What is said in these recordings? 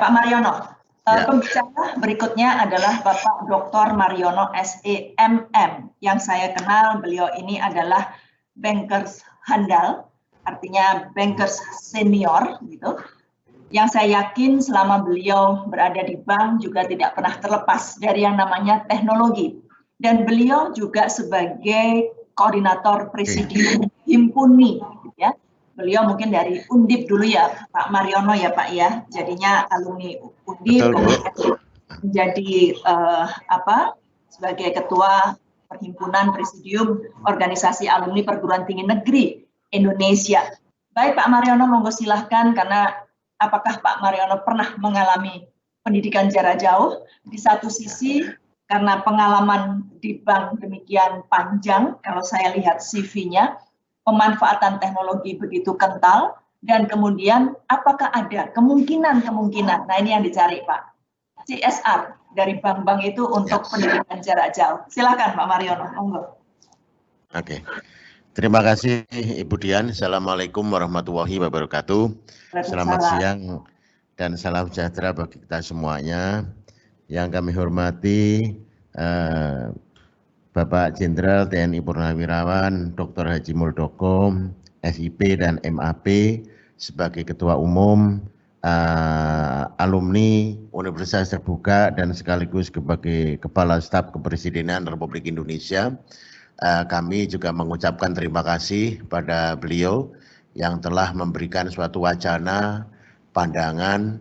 Pak Mariono. Ya. Pembicara berikutnya adalah Bapak Dr. Mariono SEMM. Yang saya kenal beliau ini adalah bankers handal, artinya bankers senior gitu. Yang saya yakin selama beliau berada di bank juga tidak pernah terlepas dari yang namanya teknologi. Dan beliau juga sebagai koordinator presidium Himpuni, ya. Beliau mungkin dari Undip dulu ya, Pak Mariono ya Pak ya. Jadinya alumni Undip, kemudian menjadi sebagai ketua Perhimpunan Presidium Organisasi Alumni Perguruan Tinggi Negeri Indonesia. Baik Pak Mariono, monggo silahkan, karena apakah Pak Mariono pernah mengalami pendidikan jarak jauh? Di satu sisi karena pengalaman di bank demikian panjang, kalau saya lihat CV-nya, pemanfaatan teknologi begitu kental, dan kemudian apakah ada kemungkinan, nah ini yang dicari Pak, CSR dari bank-bank itu untuk pendidikan jarak jauh. Silakan Pak Mariono, monggo. Oke. Terima kasih Ibu Dian. Assalamualaikum warahmatullahi wabarakatuh. Selamat siang dan salam sejahtera bagi kita semuanya. Yang kami hormati Bapak Jenderal TNI Purnawirawan Dr. Haji Muldoko, SIP dan MAP sebagai Ketua Umum alumni Universitas Terbuka dan sekaligus sebagai Kepala Staf Kepresidenan Republik Indonesia. Kami juga mengucapkan terima kasih pada beliau yang telah memberikan suatu wacana, pandangan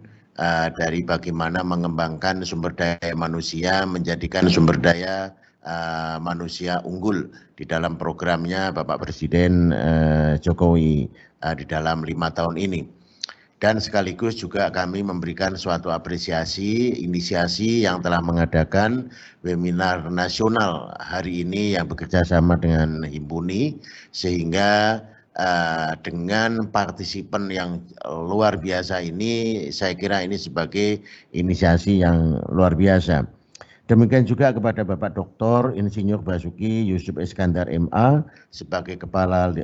dari bagaimana mengembangkan sumber daya manusia, menjadikan sumber daya manusia unggul di dalam programnya Bapak Presiden Jokowi di dalam 5 tahun ini. Dan sekaligus juga kami memberikan suatu apresiasi, inisiasi yang telah mengadakan webinar nasional hari ini yang bekerja sama dengan Himpuni, sehingga dengan partisipan yang luar biasa ini, saya kira ini sebagai inisiasi yang luar biasa. Demikian juga kepada Bapak Dr. Insinyur Basuki Yusuf Iskandar MA sebagai Kepala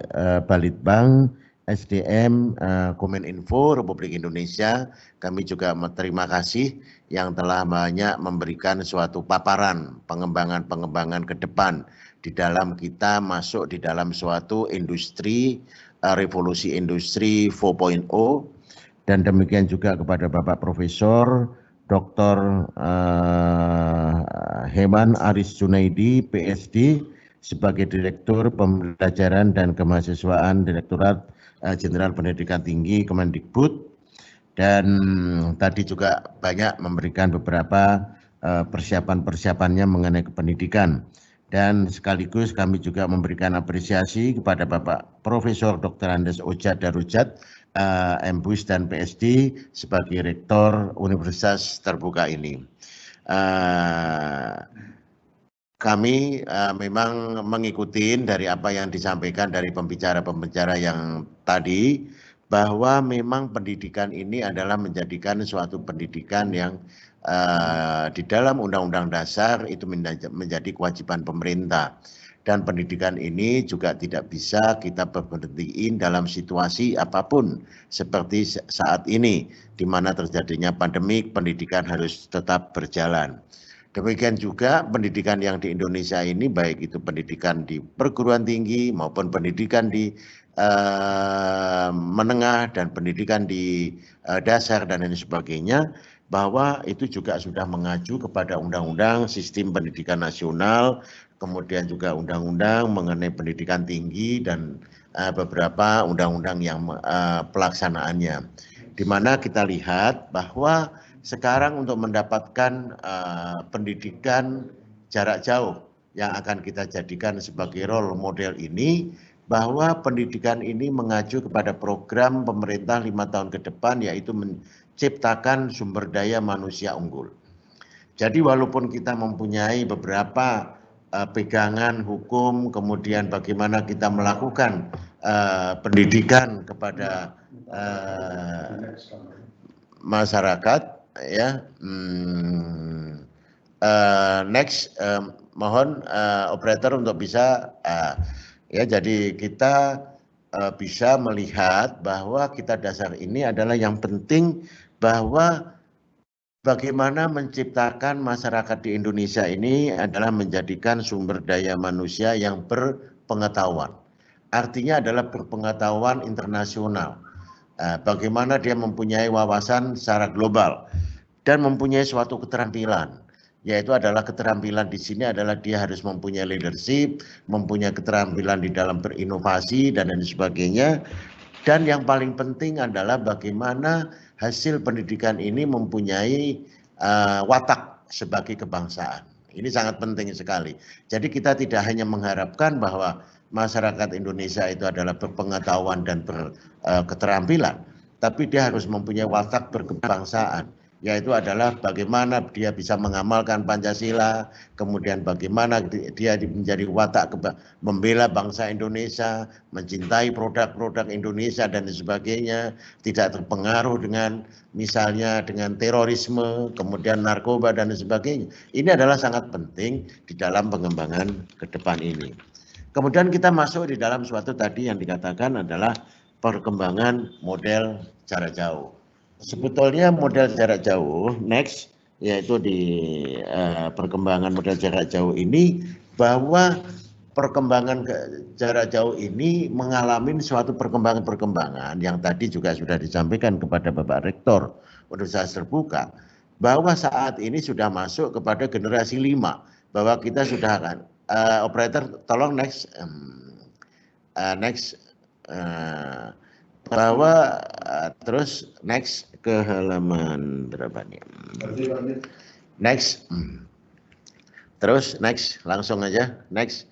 Balitbank SDM Kominfo Republik Indonesia. Kami juga terima kasih yang telah banyak memberikan suatu paparan pengembangan ke depan di dalam kita masuk di dalam suatu industri, revolusi industri 4.0. Dan demikian juga kepada Bapak Profesor Dr. Heman Aris Junaidi, PSD, sebagai Direktur Pembelajaran dan Kemahasiswaan Direktorat Jenderal Pendidikan Tinggi Kemendikbud, dan tadi juga banyak memberikan beberapa persiapan-persiapannya mengenai pendidikan. Dan sekaligus kami juga memberikan apresiasi kepada Bapak Profesor Dr. Andes Ojat Darujat, MBUS dan PSD sebagai Rektor Universitas Terbuka ini. Kami memang mengikuti dari apa yang disampaikan dari pembicara-pembicara yang tadi, bahwa memang pendidikan ini adalah menjadikan suatu pendidikan yang di dalam Undang-Undang Dasar itu menjadi kewajiban pemerintah. Dan pendidikan ini juga tidak bisa kita berhentiin dalam situasi apapun seperti saat ini, di mana terjadinya pandemik, pendidikan harus tetap berjalan. Demikian juga pendidikan yang di Indonesia ini, baik itu pendidikan di perguruan tinggi maupun pendidikan di menengah dan pendidikan di dasar dan lain sebagainya, bahwa itu juga sudah mengacu kepada Undang-Undang Sistem Pendidikan Nasional, kemudian juga undang-undang mengenai pendidikan tinggi dan beberapa undang-undang yang pelaksanaannya. Di mana kita lihat bahwa sekarang untuk mendapatkan pendidikan jarak jauh yang akan kita jadikan sebagai role model ini, bahwa pendidikan ini mengacu kepada program pemerintah 5 tahun ke depan, yaitu menciptakan sumber daya manusia unggul. Jadi walaupun kita mempunyai beberapa pegangan hukum, kemudian bagaimana kita melakukan pendidikan kepada masyarakat, ya. Next, mohon operator untuk bisa, ya. Jadi kita bisa melihat bahwa kita dasar ini adalah yang penting, bahwa bagaimana menciptakan masyarakat di Indonesia ini adalah menjadikan sumber daya manusia yang berpengetahuan. Artinya adalah berpengetahuan internasional. Bagaimana dia mempunyai wawasan secara global dan mempunyai suatu keterampilan, yaitu adalah keterampilan di sini adalah dia harus mempunyai leadership, mempunyai keterampilan di dalam berinovasi dan lain sebagainya. Dan yang paling penting adalah bagaimana hasil pendidikan ini mempunyai watak sebagai kebangsaan. Ini sangat penting sekali. Jadi kita tidak hanya mengharapkan bahwa masyarakat Indonesia itu adalah berpengetahuan dan berketerampilan, tapi dia harus mempunyai watak berkebangsaan, yaitu adalah bagaimana dia bisa mengamalkan Pancasila, kemudian bagaimana dia menjadi watak membela bangsa Indonesia, mencintai produk-produk Indonesia dan sebagainya, tidak terpengaruh dengan misalnya dengan terorisme, kemudian narkoba dan sebagainya. Ini adalah sangat penting di dalam pengembangan ke depan ini. Kemudian kita masuk di dalam suatu tadi yang dikatakan adalah perkembangan model jarak jauh. Sebetulnya model jarak jauh, next, yaitu di perkembangan model jarak jauh ini, bahwa perkembangan jarak jauh ini mengalami suatu perkembangan yang tadi juga sudah disampaikan kepada Bapak Rektor Universitas Terbuka, bahwa saat ini sudah masuk kepada generasi 5, bahwa kita sudah akan, operator tolong next, bahwa terus next ke halaman berapa nih? Next, terus next, langsung aja next.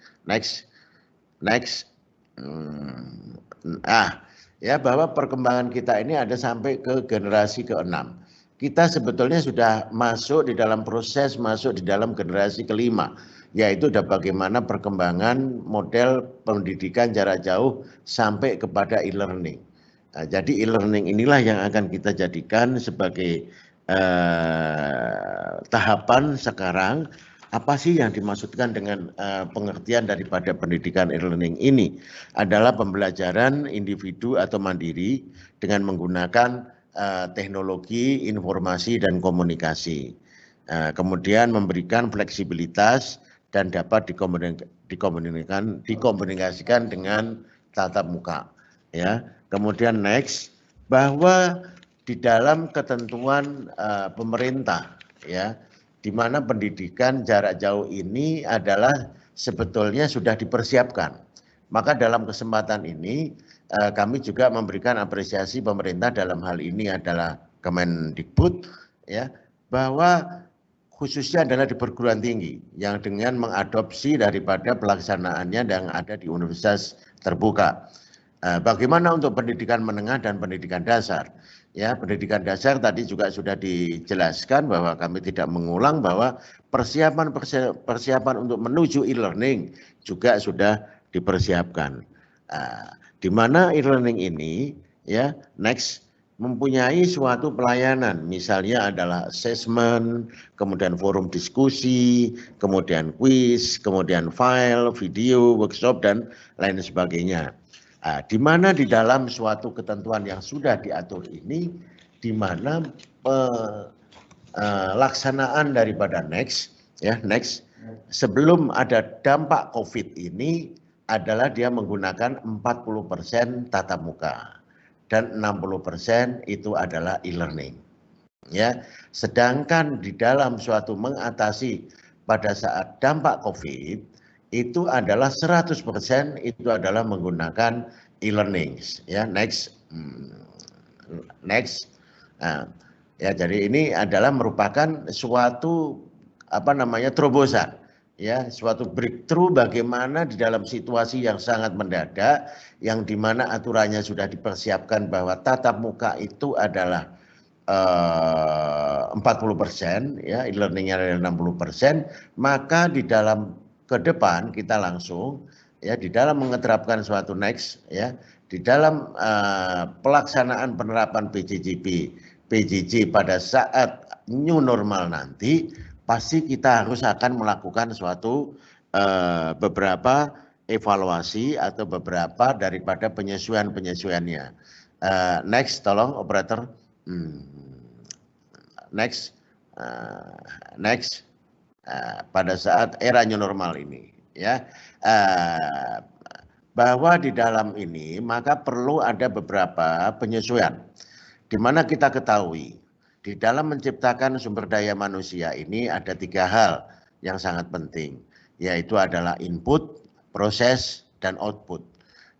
Ya, bahwa perkembangan kita ini ada sampai ke generasi ke-6. Kita sebetulnya sudah masuk di dalam proses masuk di dalam generasi ke-5, yaitu bagaimana perkembangan model pendidikan jarak jauh sampai kepada e-learning. Jadi e-learning inilah yang akan kita jadikan sebagai tahapan sekarang. Apa sih yang dimaksudkan dengan pengertian daripada pendidikan e-learning ini? Adalah pembelajaran individu atau mandiri dengan menggunakan teknologi, informasi, dan komunikasi. Kemudian memberikan fleksibilitas dan dapat dikomunikasikan dengan tatap muka. Ya. Kemudian next, bahwa di dalam ketentuan pemerintah, ya, di mana pendidikan jarak jauh ini adalah sebetulnya sudah dipersiapkan. Maka dalam kesempatan ini kami juga memberikan apresiasi pemerintah dalam hal ini adalah Kemendikbud, ya, bahwa khususnya adalah di perguruan tinggi yang dengan mengadopsi daripada pelaksanaannya yang ada di Universitas Terbuka. Bagaimana untuk pendidikan menengah dan pendidikan dasar? Ya, pendidikan dasar tadi juga sudah dijelaskan bahwa kami tidak mengulang bahwa persiapan untuk menuju e-learning juga sudah dipersiapkan. Di mana e-learning ini, ya, next, mempunyai suatu pelayanan, misalnya adalah assessment, kemudian forum diskusi, kemudian quiz, kemudian file, video, workshop, dan lain sebagainya. Di mana di dalam suatu ketentuan yang sudah diatur ini, di mana pelaksanaan daripada next, ya, next, sebelum ada dampak COVID ini adalah dia menggunakan 40% tatap muka dan 60% itu adalah e-learning. Ya, sedangkan di dalam suatu mengatasi pada saat dampak COVID itu adalah 100% itu adalah menggunakan e-learning. Ya, next. Ya, jadi ini adalah merupakan suatu terobosan, ya, suatu breakthrough bagaimana di dalam situasi yang sangat mendadak, yang dimana aturannya sudah dipersiapkan bahwa tatap muka itu adalah 40%, ya, e-learningnya adalah 60%, maka di dalam ke depan kita langsung, ya, di dalam mengeterapkan suatu next, ya, di dalam pelaksanaan penerapan PJJ pada saat new normal nanti, pasti kita akan melakukan suatu beberapa evaluasi atau beberapa daripada penyesuaiannya. Next, tolong operator. Next, Next. Pada saat era new normal ini, ya, bahwa di dalam ini maka perlu ada beberapa penyesuaian, di mana kita ketahui di dalam menciptakan sumber daya manusia ini ada 3 hal yang sangat penting, yaitu adalah input, proses, dan output,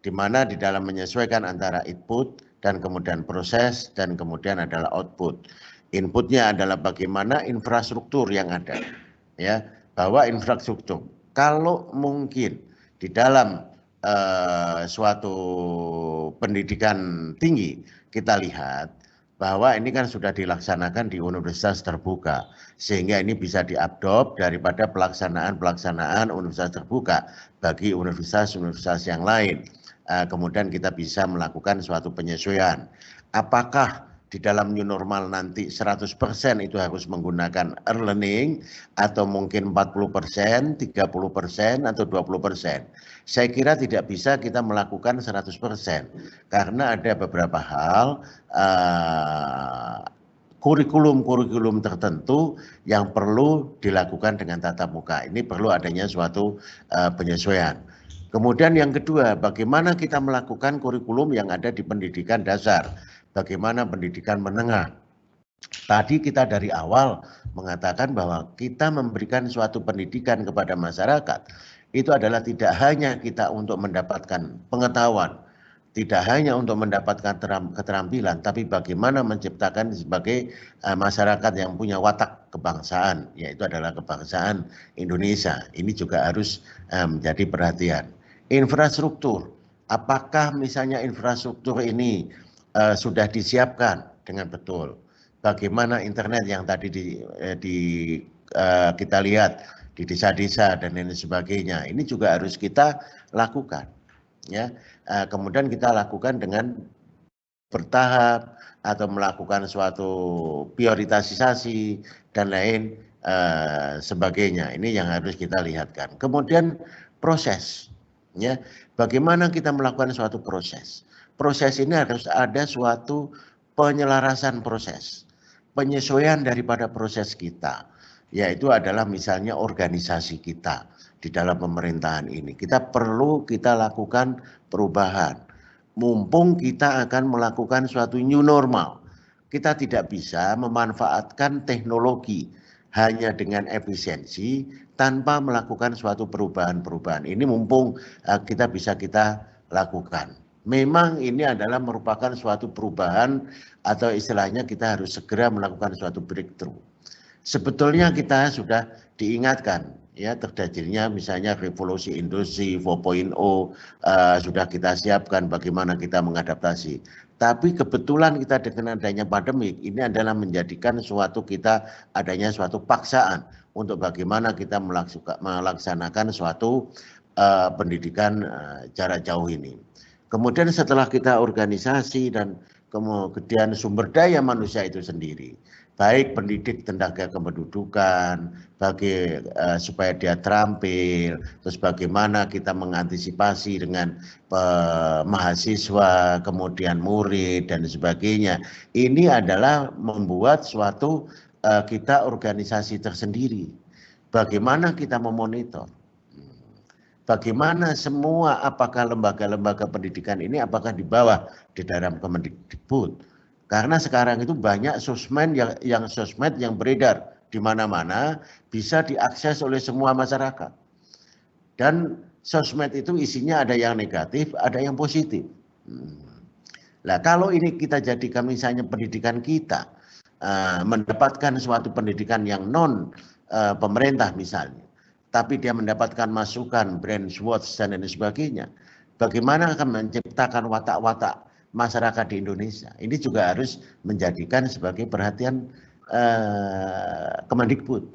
di mana di dalam menyesuaikan antara input dan kemudian proses dan kemudian adalah output. Inputnya adalah bagaimana infrastruktur yang ada, ya, bahwa infrastruktur kalau mungkin di dalam suatu pendidikan tinggi kita lihat bahwa ini kan sudah dilaksanakan di universitas terbuka, sehingga ini bisa diadop daripada pelaksanaan universitas terbuka bagi universitas-universitas yang lain. Kemudian kita bisa melakukan suatu penyesuaian. Apakah di dalam new normal nanti 100% itu harus menggunakan e-learning atau mungkin 40%, 30% atau 20%. Saya kira tidak bisa kita melakukan 100% karena ada beberapa hal kurikulum tertentu yang perlu dilakukan dengan tatap muka. Ini perlu adanya suatu penyesuaian. Kemudian yang kedua, bagaimana kita melakukan kurikulum yang ada di pendidikan dasar, bagaimana pendidikan menengah. Tadi kita dari awal mengatakan bahwa kita memberikan suatu pendidikan kepada masyarakat, itu adalah tidak hanya kita untuk mendapatkan pengetahuan, tidak hanya untuk mendapatkan keterampilan, tapi bagaimana menciptakan sebagai masyarakat yang punya watak kebangsaan, yaitu adalah kebangsaan Indonesia. Ini juga harus menjadi perhatian. Infrastruktur, apakah misalnya infrastruktur ini sudah disiapkan dengan betul? Bagaimana internet yang tadi kita lihat di desa-desa dan lain sebagainya, ini juga harus kita lakukan, ya. Kemudian kita lakukan dengan bertahap atau melakukan suatu prioritasasi dan lain sebagainya. Ini yang harus kita lihatkan. Kemudian proses, ya, bagaimana kita melakukan suatu proses. Proses ini harus ada suatu penyelarasan proses, penyesuaian daripada proses kita, yaitu adalah misalnya organisasi kita di dalam pemerintahan ini. Kita perlu kita lakukan perubahan. Mumpung kita akan melakukan suatu new normal, kita tidak bisa memanfaatkan teknologi hanya dengan efisiensi tanpa melakukan suatu perubahan-perubahan. Ini mumpung kita bisa kita lakukan. Memang ini adalah merupakan suatu perubahan atau istilahnya kita harus segera melakukan suatu breakthrough. Sebetulnya kita sudah diingatkan, ya, terjadinya misalnya revolusi industri 4.0 sudah kita siapkan bagaimana kita mengadaptasi. Tapi kebetulan kita dengan adanya pandemik ini adalah menjadikan suatu kita adanya suatu paksaan untuk bagaimana kita melaksanakan suatu pendidikan jarak jauh ini. Kemudian setelah kita organisasi dan kemudian sumber daya manusia itu sendiri, baik pendidik tenaga kependudukan, supaya dia terampil, terus bagaimana kita mengantisipasi dengan mahasiswa, kemudian murid dan sebagainya. Ini adalah membuat suatu kita organisasi tersendiri. Bagaimana kita memonitor? Bagaimana semua apakah lembaga-lembaga pendidikan ini apakah di bawah di dalam Kemendikbud? Karena sekarang itu banyak sosmed yang beredar di mana-mana bisa diakses oleh semua masyarakat. Dan sosmed itu isinya ada yang negatif, ada yang positif. Nah, kalau ini kita jadikan misalnya pendidikan kita mendapatkan suatu pendidikan yang non pemerintah misalnya, tapi dia mendapatkan masukan, brainwash dan lain sebagainya. Bagaimana akan menciptakan watak-watak masyarakat di Indonesia? Ini juga harus menjadikan sebagai perhatian Kemendikbud.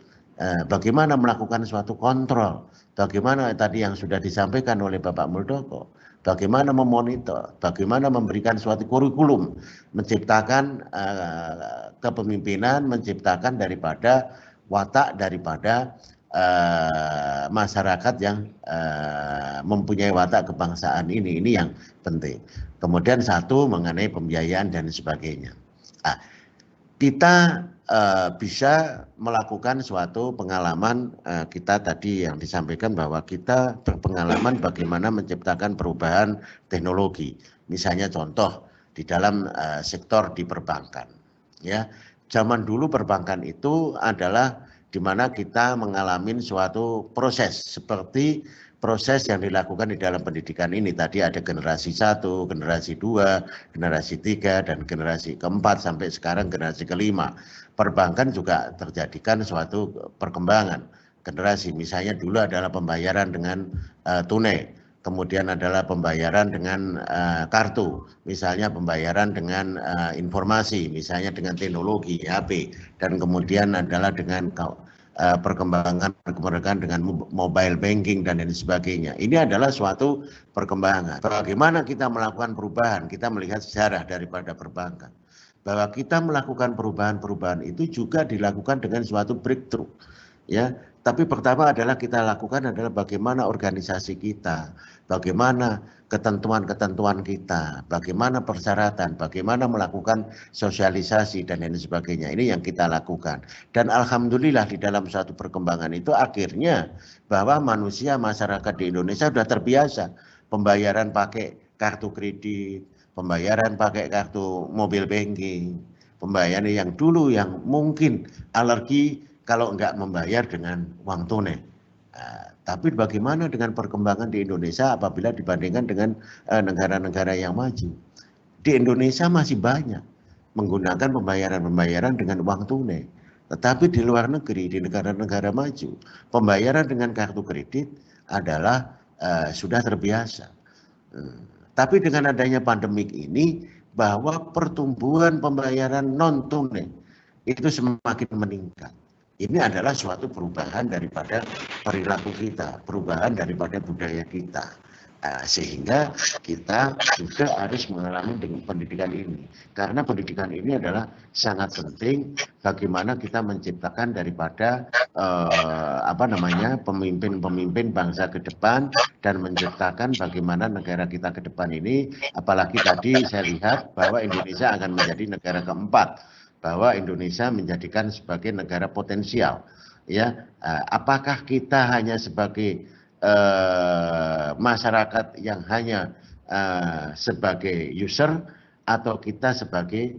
Bagaimana melakukan suatu kontrol? Bagaimana tadi yang sudah disampaikan oleh Bapak Muldoko? Bagaimana memonitor? Bagaimana memberikan suatu kurikulum? Menciptakan kepemimpinan, menciptakan daripada watak daripada masyarakat yang mempunyai watak kebangsaan ini yang penting. Kemudian satu mengenai pembiayaan dan sebagainya. Kita bisa melakukan suatu pengalaman kita tadi yang disampaikan bahwa kita berpengalaman bagaimana menciptakan perubahan teknologi. Misalnya contoh di dalam sektor di perbankan. Ya, zaman dulu perbankan itu adalah di mana kita mengalami suatu proses seperti proses yang dilakukan di dalam pendidikan ini. Tadi ada generasi 1, generasi 2, generasi 3, dan generasi keempat sampai sekarang generasi kelima. Perbankan juga terjadikan suatu perkembangan generasi. Misalnya dulu adalah pembayaran dengan tunai, kemudian adalah pembayaran dengan kartu, misalnya pembayaran dengan informasi, misalnya dengan teknologi HP, dan kemudian adalah dengan perkembangan dengan mobile banking dan lain sebagainya. Ini adalah suatu perkembangan. Bagaimana kita melakukan perubahan? Kita melihat sejarah daripada perbankan. Bahwa kita melakukan perubahan-perubahan itu juga dilakukan dengan suatu breakthrough. Ya, tapi pertama adalah kita lakukan adalah bagaimana organisasi kita, bagaimana ketentuan-ketentuan kita, bagaimana persyaratan, bagaimana melakukan sosialisasi dan lain sebagainya. Ini yang kita lakukan. Dan alhamdulillah di dalam suatu perkembangan itu akhirnya bahwa manusia, masyarakat di Indonesia sudah terbiasa pembayaran pakai kartu kredit, pembayaran pakai kartu mobil banking, pembayaran yang dulu yang mungkin alergi kalau enggak membayar dengan uang tunai. Tapi bagaimana dengan perkembangan di Indonesia apabila dibandingkan dengan negara-negara yang maju? Di Indonesia masih banyak menggunakan pembayaran-pembayaran dengan uang tunai. Tetapi di luar negeri, di negara-negara maju, pembayaran dengan kartu kredit adalah sudah terbiasa. Tapi dengan adanya pandemik ini, bahwa pertumbuhan pembayaran non tunai itu semakin meningkat. Ini adalah suatu perubahan daripada perilaku kita, perubahan daripada budaya kita. Sehingga kita juga harus mengalami dengan pendidikan ini. Karena pendidikan ini adalah sangat penting bagaimana kita menciptakan daripada pemimpin-pemimpin bangsa ke depan dan menciptakan bagaimana negara kita ke depan ini. Apalagi tadi saya lihat bahwa Indonesia akan menjadi negara keempat, bahwa Indonesia menjadikan sebagai negara potensial. Ya, apakah kita hanya sebagai masyarakat yang hanya sebagai user atau kita sebagai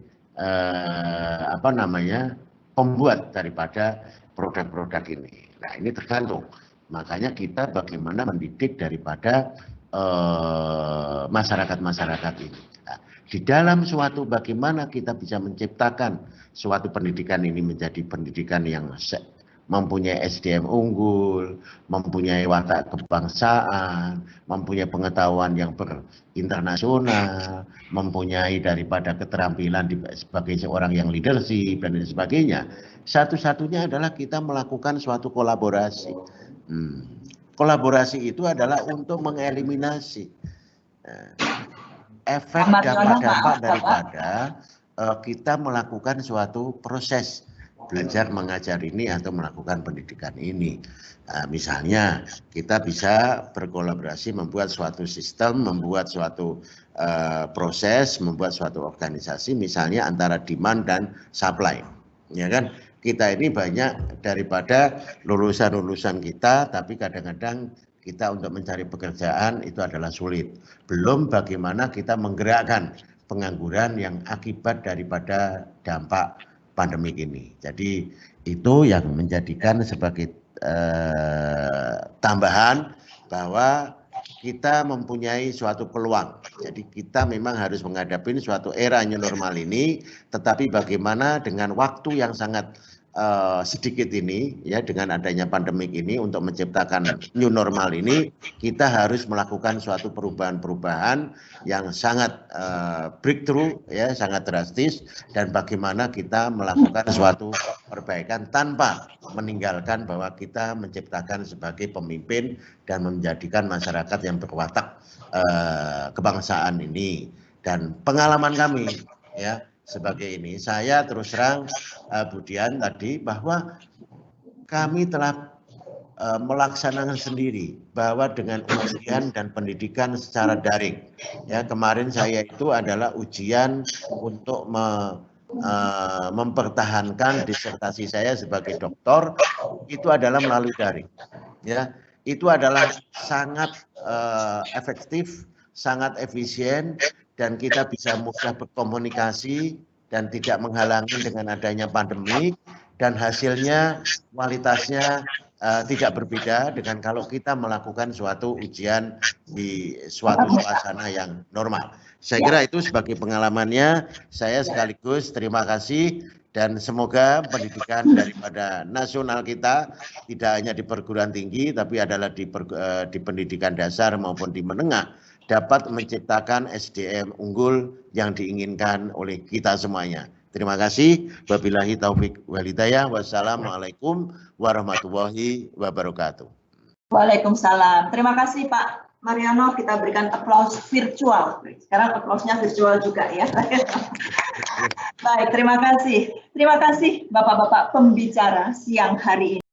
pembuat daripada produk-produk ini. Nah, ini tergantung. Makanya kita bagaimana mendidik daripada masyarakat-masyarakat ini. Nah, di dalam suatu bagaimana kita bisa menciptakan suatu pendidikan ini menjadi pendidikan yang mempunyai SDM unggul, mempunyai watak kebangsaan, mempunyai pengetahuan yang berinternasional, mempunyai daripada keterampilan sebagai seorang yang leadership dan lain sebagainya. Satu-satunya adalah kita melakukan suatu kolaborasi. Kolaborasi itu adalah untuk mengeliminasi efek dampak-dampak daripada kita melakukan suatu proses belajar mengajar ini atau melakukan pendidikan ini. Misalnya kita bisa berkolaborasi membuat suatu sistem, membuat suatu proses, membuat suatu organisasi, misalnya antara demand dan supply. Ya kan? Kita ini banyak daripada lulusan-lulusan kita, tapi kadang-kadang kita untuk mencari pekerjaan itu adalah sulit. Belum bagaimana kita menggerakkan pengangguran yang akibat daripada dampak pandemik ini. Jadi itu yang menjadikan sebagai tambahan bahwa kita mempunyai suatu peluang. Jadi kita memang harus menghadapi suatu era new normal ini, tetapi bagaimana dengan waktu yang sangat sedikit ini, ya, dengan adanya pandemik ini untuk menciptakan new normal ini, kita harus melakukan suatu perubahan-perubahan yang sangat breakthrough, ya, sangat drastis, dan bagaimana kita melakukan suatu perbaikan tanpa meninggalkan bahwa kita menciptakan sebagai pemimpin dan menjadikan masyarakat yang berwatak kebangsaan ini. Dan pengalaman kami, ya, sebagai ini, saya terus terang Budian tadi bahwa kami telah melaksanakan sendiri bahwa dengan ujian dan pendidikan secara daring. Ya, kemarin saya itu adalah ujian untuk mempertahankan disertasi saya sebagai doktor itu adalah melalui daring. Ya, itu adalah sangat efektif, sangat efisien, dan kita bisa mudah berkomunikasi dan tidak menghalangi dengan adanya pandemi, dan hasilnya kualitasnya tidak berbeda dengan kalau kita melakukan suatu ujian di suatu suasana yang normal. Saya kira itu sebagai pengalamannya. Saya sekaligus terima kasih dan semoga pendidikan daripada nasional kita tidak hanya di perguruan tinggi tapi adalah di pendidikan dasar maupun di menengah dapat menciptakan SDM unggul yang diinginkan oleh kita semuanya. Terima kasih. Wabillahi taufik wal hidayah. Wassalamualaikum warahmatullahi wabarakatuh. Waalaikumsalam. Terima kasih Pak Mariono, kita berikan aplaus virtual. Sekarang aplausnya virtual juga ya. Baik, terima kasih. Terima kasih Bapak-bapak pembicara siang hari ini.